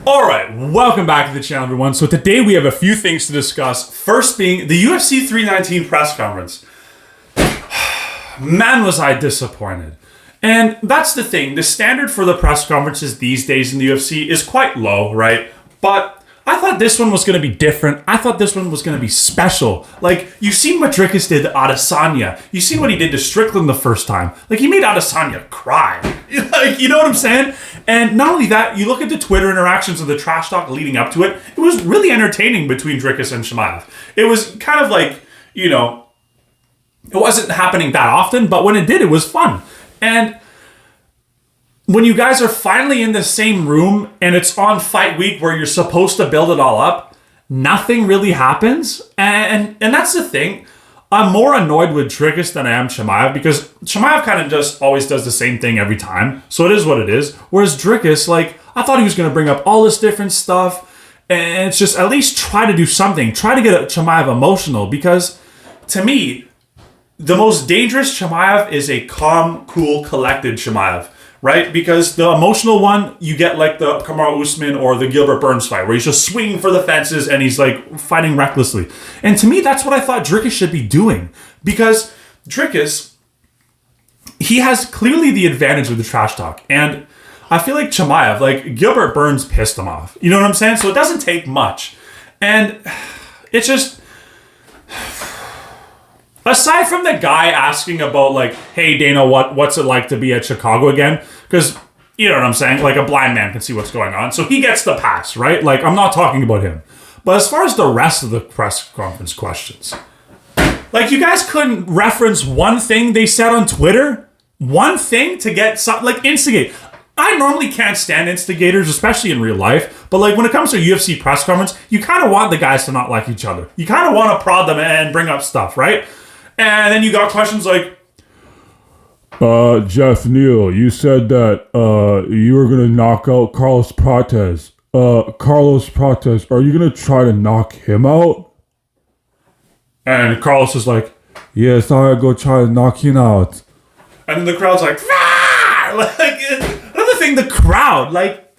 Alright, welcome back to the channel, everyone. So today we have a few things to discuss. First being the UFC 319 press conference. Man, was I disappointed. And that's the thing. The standard for the press conferences these days in the UFC is quite low, right? But I thought this one was going to be different. I thought this one was going to be special. Like, you've seen what dricus did to Adesanya. You've seen what he did to Strickland the first time. Like, he made Adesanya cry. Like, you know what I'm saying? And not only that, you look at the Twitter interactions of the trash talk leading up to it. It was really entertaining between dricus and chimaev. It was kind of like, you know, it wasn't happening that often, but when it did, it was fun. And when you guys are finally in the same room and it's on fight week where you're supposed to build it all up, nothing really happens. And that's the thing. I'm more annoyed with dricus than I am chimaev because chimaev kind of just always does the same thing every time. So it is what it is. Whereas dricus, like, I thought he was going to bring up all this different stuff. And it's just at least try to do something. Try to get chimaev emotional because to me, the most dangerous chimaev is a calm, cool, collected chimaev. Right? Because the emotional one, you get like the Kamaru Usman or the Gilbert Burns fight, where he's just swinging for the fences and he's like fighting recklessly. And to me, that's what I thought dricus should be doing. Because dricus, he has clearly the advantage of the trash talk. And I feel like chimaev, like Gilbert Burns pissed him off. You know what I'm saying? So it doesn't take much. And it's just... Aside from the guy asking about like, hey Dana, what's it like to be at Chicago again? Because you know what I'm saying? Like a blind man can see what's going on. So he gets the pass, right? Like I'm not talking about him. But as far as the rest of the press conference questions, like you guys couldn't reference one thing they said on Twitter? One thing to get something, like instigate. I normally can't stand instigators, especially in real life. But like when it comes to a UFC press conference, you kind of want the guys to not like each other. You kind of want to prod them and bring up stuff, right? And then you got questions like, Jeff Neal, you said that you were gonna knock out Carlos Prates. Carlos Prates, are you gonna try to knock him out? And Carlos is like, yes, I'm gonna go try to knock him out. And then the crowd's like, ah! Like another thing, the crowd, like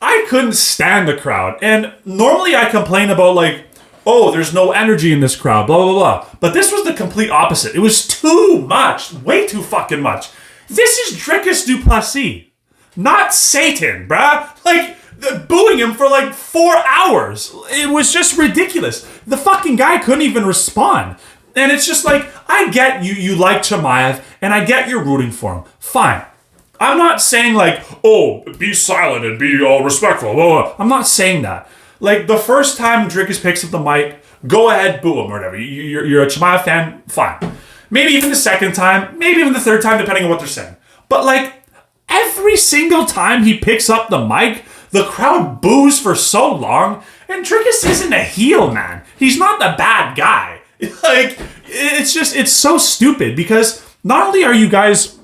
I couldn't stand the crowd. And normally I complain about like, oh, there's no energy in this crowd, blah, blah, blah. But this was the complete opposite. It was too much. Way too fucking much. This is Dricus du Plessis, not Satan, bruh. Like, booing him for like 4 hours. It was just ridiculous. The fucking guy couldn't even respond. And it's just like, I get you like Chimaev, and I get you're rooting for him. Fine. I'm not saying like, oh, be silent and be respectful, blah, blah. I'm not saying that. Like, the first time dricus picks up the mic, go ahead, boo him or whatever. You're a chimaev fan, fine. Maybe even the second time, maybe even the third time, depending on what they're saying. But, like, every single time he picks up the mic, the crowd boos for so long, and dricus isn't a heel, man. He's not the bad guy. Like, it's so stupid, because not only are you guys,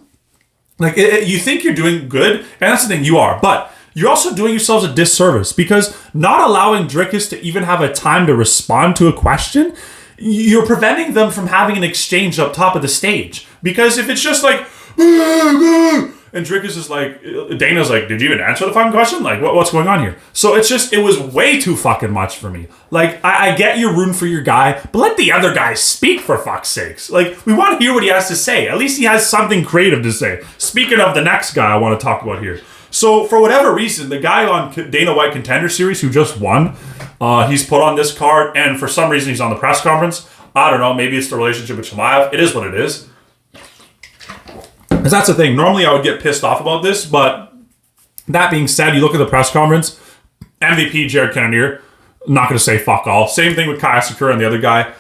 like, you think you're doing good, and that's the thing, you are, but you're also doing yourselves a disservice because not allowing dricus to even have a time to respond to a question, you're preventing them from having an exchange up top of the stage. Because if it's just like, and dricus is like, Dana's like, did you even answer the fucking question? Like, what's going on here? So it's just, it was way too fucking much for me. Like, I get you're rooting for your guy, but let the other guy speak for fuck's sakes. Like, we want to hear what he has to say. At least he has something creative to say. Speaking of the next guy I want to talk about here. So, for whatever reason, the guy on Dana White Contender Series who just won, he's put on this card, and for some reason he's on the press conference. I don't know, maybe it's the relationship with chimaev. It is what it is. Because that's the thing. Normally I would get pissed off about this, but that being said, you look at the press conference, MVP Jared Cannonier, not going to say fuck all. Same thing with Kai Sakura and the other guy.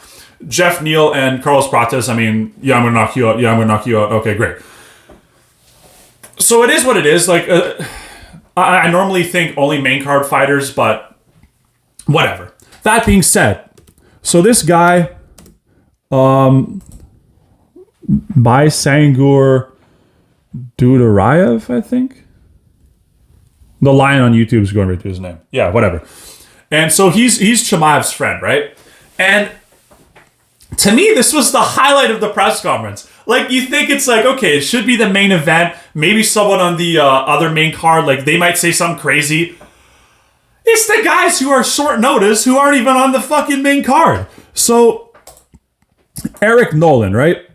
Jeff Neal and Carlos Prates, I mean, yeah, I'm going to knock you out. Yeah, I'm going to knock you out. Okay, great. So it is what it is. Like, I normally think only main card fighters, but whatever. That being said, so this guy, Sangur Dudarayev, I think. The line on YouTube is going right to his name. Yeah, whatever. And so he's Chimaev's friend, right? And to me, this was the highlight of the press conference. Like, you think it's like, okay, it should be the main event. Maybe someone on the other main card, like, they might say something crazy. It's the guys who are short notice who aren't even on the fucking main card. So, Eric Nolan, right?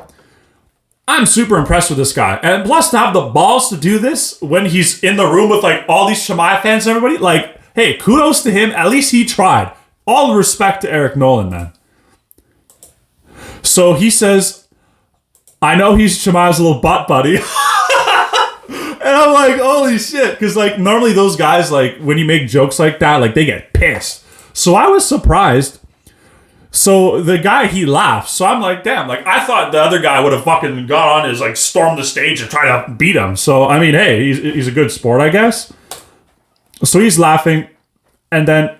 I'm super impressed with this guy. And plus to have the balls to do this when he's in the room with like all these Chimaev fans and everybody, like, hey, kudos to him. At least he tried. All respect to Eric Nolan, man. So he says, I know he's Chimaev's little butt buddy. And I'm like, holy shit. Because like normally those guys, like when you make jokes like that, like they get pissed. So I was surprised. So the guy, he laughs. So I'm like, damn, like I thought the other guy would have fucking got on his like stormed the stage and tried to beat him. So I mean, hey, he's a good sport, I guess. So he's laughing, and then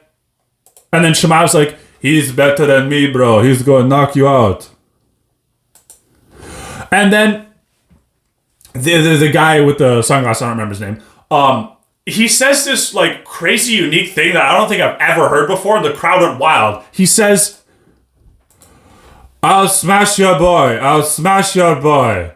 Chimaev's like, he's better than me, bro. He's gonna knock you out. And then the guy with the sunglasses, I don't remember his name. He says this like crazy unique thing that I don't think I've ever heard before, and the crowd went wild. He says, I'll smash your boy. I'll smash your boy.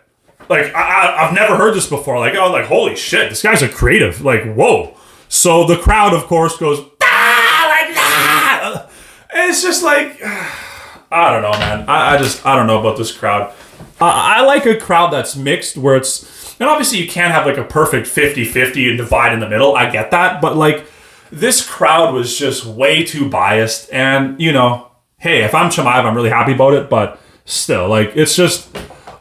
Like, I've never heard this before. Like, oh, like, holy shit, this guy's a creative. Like, whoa. So the crowd, of course, goes, ah, like, ah. And it's just like, I don't know, man. I don't know about this crowd. I like a crowd that's mixed where it's, and obviously you can't have like a perfect 50-50 and divide in the middle. I get that. But like, this crowd was just way too biased. And, you know, hey, if I'm Chimaev, I'm really happy about it, but still, like, it's just,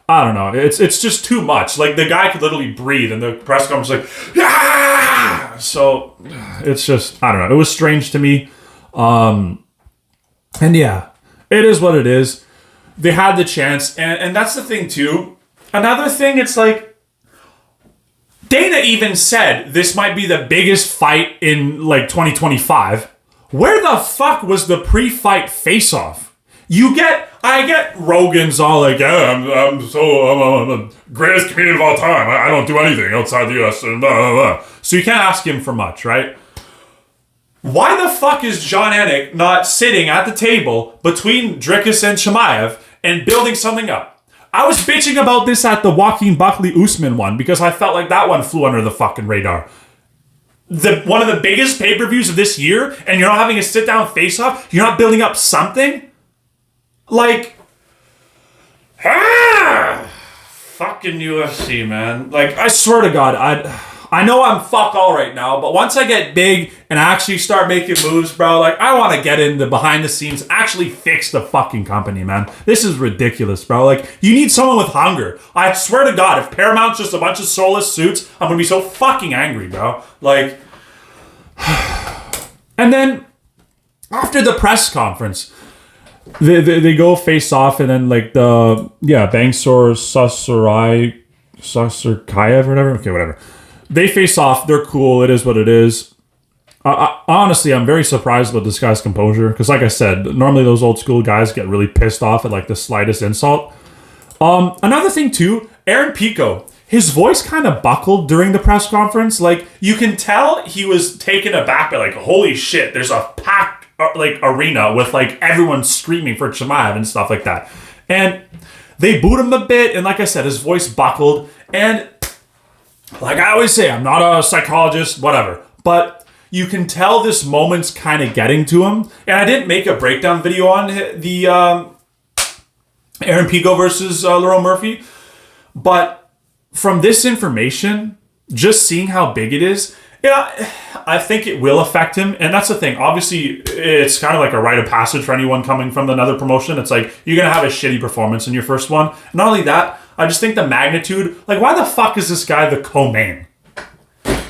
I don't know, it's just too much. Like, the guy could literally breathe, and the press conference was like, yeah! So, it's just, I don't know, it was strange to me. And yeah, it is what it is. They had the chance, and that's the thing, too. Another thing, it's like, Dana even said this might be the biggest fight in, like, 2025. Where the fuck was the pre-fight face-off? I get Rogan's all like, yeah, I'm the greatest comedian of all time. I don't do anything outside the US. And blah, blah, blah. So you can't ask him for much, right? Why the fuck is John Anik not sitting at the table between Dricus and Chimaev and building something up? I was bitching about this at the Joaquin Buckley Usman one because I felt like that one flew under the fucking radar. One of the biggest pay-per-views of this year, and you're not having a sit-down face-off? You're not building up something? Like, fucking UFC, man. Like, I swear to God, I know I'm fuck all right now, but once I get big and I actually start making moves, bro, like, I want to get into behind the scenes, actually fix the fucking company, man. This is ridiculous, bro. Like, you need someone with hunger. I swear to God, if Paramount's just a bunch of soulless suits, I'm going to be so fucking angry, bro. Like, and then after the press conference, they go face off, and then like Bangsor Susur-Kaiev or whatever. Okay, whatever. They face off. They're cool. It is what it is. Honestly, I'm very surprised about this guy's composure because, like I said, normally those old school guys get really pissed off at like the slightest insult. Another thing too, Aaron Pico. His voice kind of buckled during the press conference. Like, you can tell he was taken aback by, like, holy shit, there's a packed, like, arena with, like, everyone screaming for Chimaev and stuff like that. And they booed him a bit, and like I said, his voice buckled. And, like I always say, I'm not a psychologist, whatever. But you can tell this moment's kind of getting to him. And I didn't make a breakdown video on the Aaron Pico versus Lerone Murphy. But from this information, just seeing how big it is, yeah, I think it will affect him. And that's the thing. Obviously, it's kind of like a rite of passage for anyone coming from another promotion. It's like, you're going to have a shitty performance in your first one. Not only that, I just think the magnitude, like, why the fuck is this guy the co-main?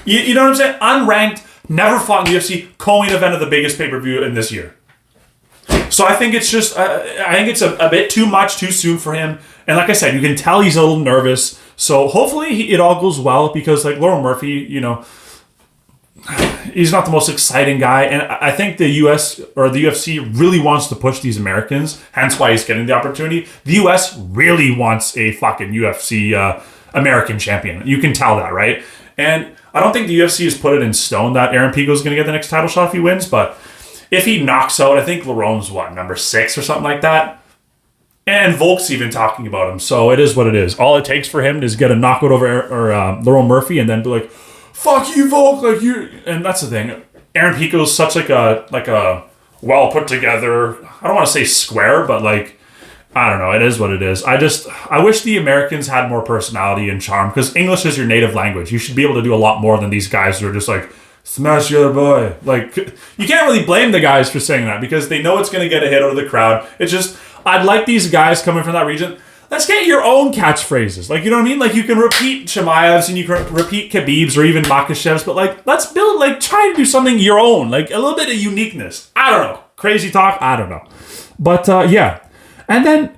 You know what I'm saying? Unranked, never fought in the UFC, co-main event of the biggest pay-per-view in this year. So I think it's just, I think it's a bit too much too soon for him. And like I said, you can tell he's a little nervous. So hopefully it all goes well because like Lerone Murphy, you know, he's not the most exciting guy. And I think the US or the UFC really wants to push these Americans. Hence why he's getting the opportunity. The US really wants a fucking UFC American champion. You can tell that, right? And I don't think the UFC has put it in stone that Aaron Pico is going to get the next title shot if he wins. But if he knocks out, I think Larone's number 6 or something like that. And Volk's even talking about him. So it is what it is. All it takes for him is get a knockout over Lerone Murphy and then be like, fuck you, Volk. Like, you. And that's the thing. Aaron Pico's such like a well put together. I don't want to say square, but like I don't know. It is what it is. I wish the Americans had more personality and charm because English is your native language. You should be able to do a lot more than these guys who are just like smash your other boy. Like you can't really blame the guys for saying that because they know it's going to get a hit out of the crowd. It's just I'd like these guys coming from that region. Let's get your own catchphrases. Like, you know what I mean? Like, you can repeat Chimaevs and you can repeat Khabibs or even Makhachevs, but, like, let's build, like, try to do something your own. Like, a little bit of uniqueness. I don't know. Crazy talk? I don't know. But, yeah. And then,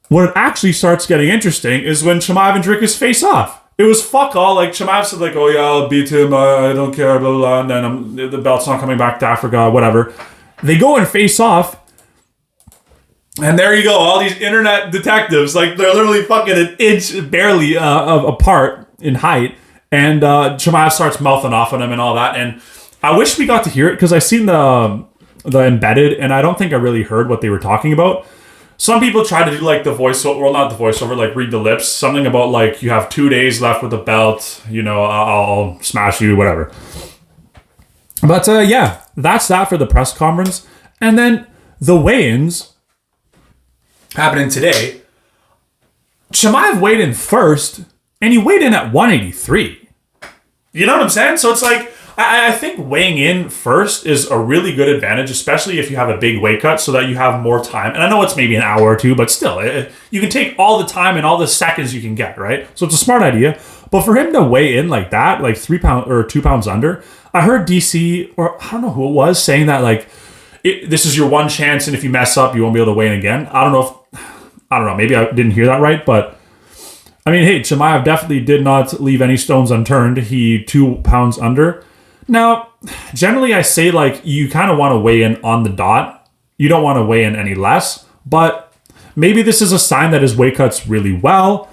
when it actually starts getting interesting is when Chimaev and Dricus face off. It was fuck all. Like, Chimaev said, like, oh, yeah, I'll beat him. I don't care, blah, blah, blah. And then the belt's not coming back to Africa, whatever. They go and face off. And there you go, all these internet detectives, like they're literally fucking an inch barely apart in height. And Chimaev starts mouthing off on him and all that. And I wish we got to hear it because I seen the embedded and I don't think I really heard what they were talking about. Some people try to do like the voiceover, well, not the voiceover, like read the lips. Something about like you have 2 days left with the belt, you know, I'll smash you, whatever. But yeah, that's that for the press conference. And then the weigh-ins happening today. Chimaev weighed in first, and he weighed in at 183. You know what I'm saying? So it's like, I think weighing in first is a really good advantage, especially if you have a big weight cut so that you have more time. And I know it's maybe an hour or two, but still, you can take all the time and all the seconds you can get, right? So it's a smart idea. But for him to weigh in like that, like 3 pounds or 2 pounds under, I heard DC, or I don't know who it was, saying that like, this is your one chance, and if you mess up, you won't be able to weigh in again. I don't know. Maybe I didn't hear that right, but I mean, hey, Chimaev definitely did not leave any stones unturned. He 2 pounds under. Now, generally, I say like you kind of want to weigh in on the dot. You don't want to weigh in any less, but maybe this is a sign that his weight cuts really well.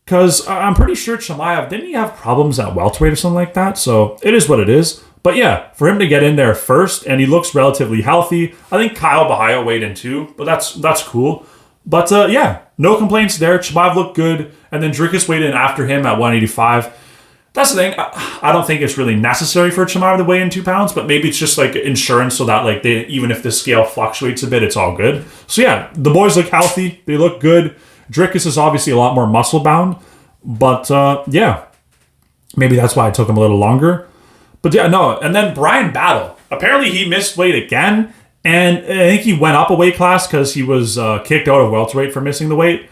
Because I'm pretty sure Chimaev, didn't he have problems at welterweight or something like that? So it is what it is. But yeah, for him to get in there first, and he looks relatively healthy. I think caio weighed in too, but that's cool. But yeah, no complaints there. Chimaev looked good, and then Dricus weighed in after him at 185. That's the thing. I don't think it's really necessary for Chimaev to weigh in 2 pounds, but maybe it's just like insurance so that like even if the scale fluctuates a bit, it's all good. So yeah, the boys look healthy. They look good. Dricus is obviously a lot more muscle bound, but yeah, maybe that's why it took him a little longer. But yeah, no. And then Bryan Battle. Apparently he missed weight again. And I think he went up a weight class because he was kicked out of welterweight for missing the weight.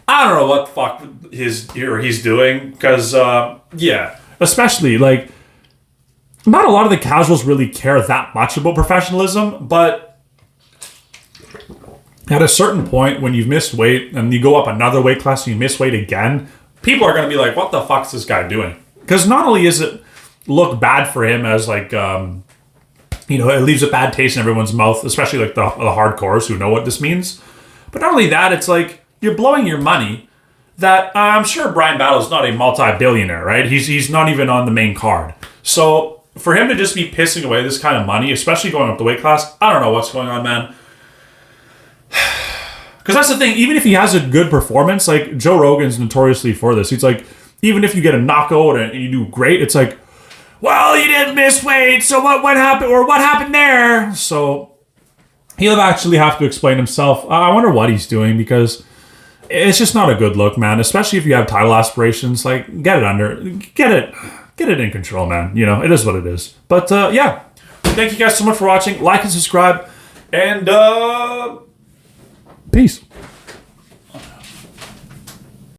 I don't know what the fuck he's doing. Because, yeah. Especially, like, not a lot of the casuals really care that much about professionalism. But at a certain point, when you've missed weight and you go up another weight class and you miss weight again, people are going to be like, what the fuck's this guy doing? Because not only is it look bad for him as like you know, it leaves a bad taste in everyone's mouth, especially like the hardcores who know what this means. But not only that, it's like you're blowing your money that I'm sure Bryan Battle is not a multi-billionaire, right? He's not even on the main card. So for him to just be pissing away this kind of money, especially going up the weight class, I don't know what's going on, man. Because that's the thing, even if he has a good performance, like Joe Rogan's notoriously for this. He's like, even if you get a knockout and you do great, it's like, well, you didn't miss weight, so what happened, or what happened there? So he'll actually have to explain himself. I wonder what he's doing because it's just not a good look, man. Especially if you have title aspirations, like get it in control, man. You know, it is what it is. But yeah, thank you guys so much for watching. Like and subscribe, and peace.